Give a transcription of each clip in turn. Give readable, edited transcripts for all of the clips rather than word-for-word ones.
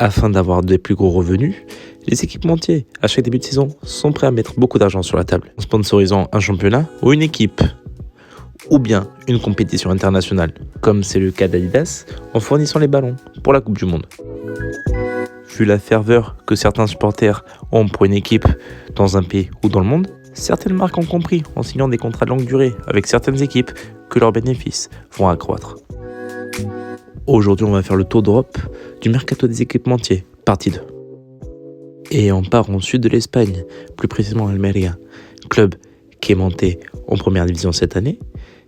Afin d'avoir des plus gros revenus, les équipementiers, à chaque début de saison, sont prêts à mettre beaucoup d'argent sur la table, en sponsorisant un championnat ou une équipe, ou bien une compétition internationale, comme c'est le cas d'Adidas, en fournissant les ballons pour la Coupe du Monde. Vu la ferveur que certains supporters ont pour une équipe dans un pays ou dans le monde, certaines marques ont compris en signant des contrats de longue durée avec certaines équipes que leurs bénéfices vont accroître. Aujourd'hui, on va faire le tour d'Europe du mercato des équipementiers, partie 2. Et on part au sud de l'Espagne, plus précisément Almeria, club qui est monté en première division cette année,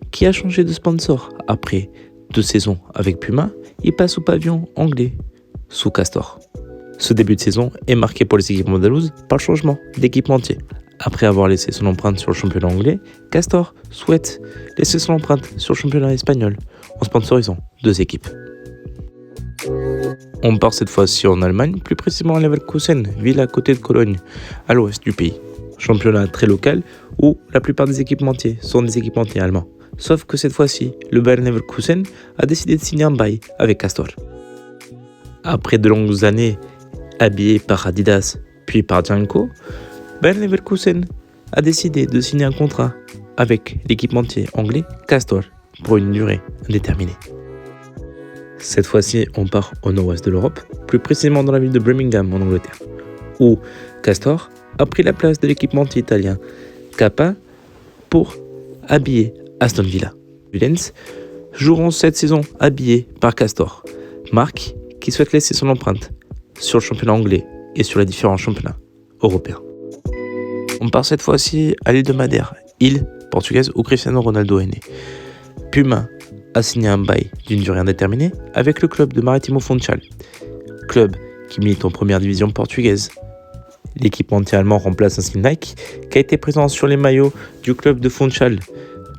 qui a changé de sponsor après 2 saisons avec Puma, il passe au pavillon anglais sous Castor. Ce début de saison est marqué pour les équipes andalouses par le changement d'équipementier. Après avoir laissé son empreinte sur le championnat anglais, Castor souhaite laisser son empreinte sur le championnat espagnol en sponsorisant 2 équipes. On part cette fois-ci en Allemagne, plus précisément à Leverkusen, ville à côté de Cologne, à l'ouest du pays. Championnat très local où la plupart des équipementiers sont des équipementiers allemands. Sauf que cette fois-ci, le Bayer Leverkusen a décidé de signer un bail avec Castor. Après de longues années habillé par Adidas puis par Janko, Bayer Leverkusen a décidé de signer un contrat avec l'équipementier anglais Castor pour une durée indéterminée. Cette fois-ci, on part au nord-ouest de l'Europe, plus précisément dans la ville de Birmingham en Angleterre, où Castor a pris la place de l'équipementier italien Kappa pour habiller Aston Villa. Villains joueront cette saison habillés par Castor, marque qui souhaite laisser son empreinte sur le championnat anglais et sur les différents championnats européens. On part cette fois-ci à l'île de Madère, île portugaise où Cristiano Ronaldo est né. Puma a signé un bail d'une durée indéterminée avec le club de Marítimo Funchal, club qui milite en première division portugaise. L'équipementier allemand remplace ainsi Nike, qui a été présent sur les maillots du club de Funchal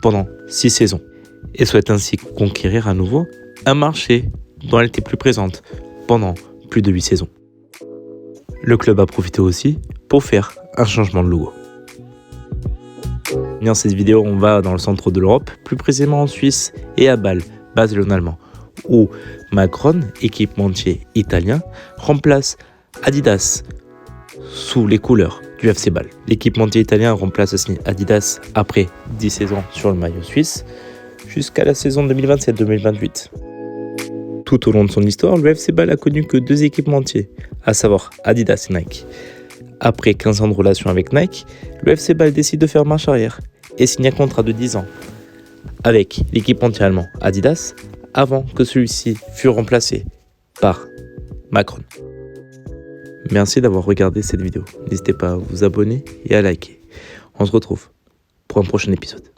pendant 6 saisons, et souhaite ainsi conquérir à nouveau un marché dont elle était plus présente pendant plus de 8 saisons. Le club a profité aussi pour faire un changement de logo. Dans cette vidéo, on va dans le centre de l'Europe, plus précisément en Suisse et à Bâle, Barcelone allemand, où Macron, équipementier italien, remplace Adidas sous les couleurs du FC Bâle. L'équipementier italien remplace aussi Adidas après 10 saisons sur le maillot suisse, jusqu'à la saison 2027-2028. Tout au long de son histoire, le FC Bâle a connu que 2 équipementiers, à savoir Adidas et Nike. Après 15 ans de relation avec Nike, le FC Bâle décide de faire marche arrière et signe un contrat de 10 ans avec l'équipementier allemand Adidas avant que celui-ci fût remplacé par Macron. Merci d'avoir regardé cette vidéo. N'hésitez pas à vous abonner et à liker. On se retrouve pour un prochain épisode.